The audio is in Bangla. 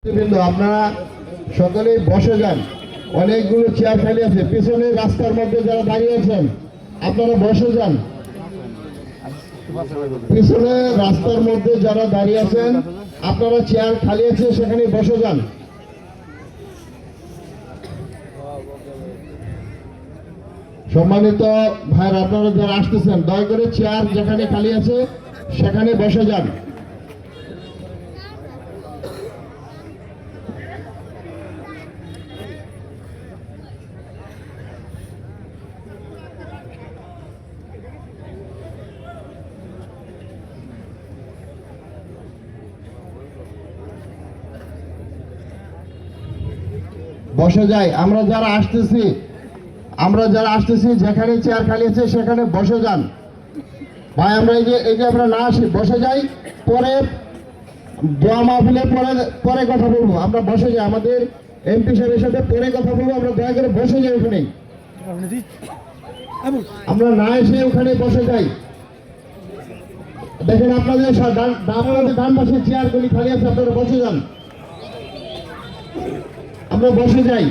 কিন্তু আপনারা সকলেই বসে যান। অনেকগুলো চেয়ার খালি আছে, পিছনে রাস্তার মধ্যে যারা দাঁড়িয়ে আছেন আপনারা বসে যান। পিছনে রাস্তার মধ্যে যারা দাঁড়িয়ে আছেন আপনারা চেয়ার খালি আছে সেখানে বসে যান। সম্মানিত ভাইরা, আপনারা যারা আসতেছেন দয়া করে চেয়ার যেখানে খালি আছে সেখানে বসে যান। বসে যাই। আমরা যারা আসতেছি যেখানে চেয়ার খালি আছে সেখানে বসে যান ভাই। আমরা এই যে আমরা না আসি, বসে যাই, পরে দোয়া মাহফিলে পরে কথা বলবো। আমরা বসে যাই, আমাদের এমপি সাহেবের সাথে পরে কথা বলবো। আমরা দয়া করে বসে যাই ওখানে, আমরা না এসে ওখানে বসে যাই। দেখেন আপনাদের ডান পাশে চেয়ারগুলি খালি আছে, আপনারা বসে যান। আমরা বসে যাই।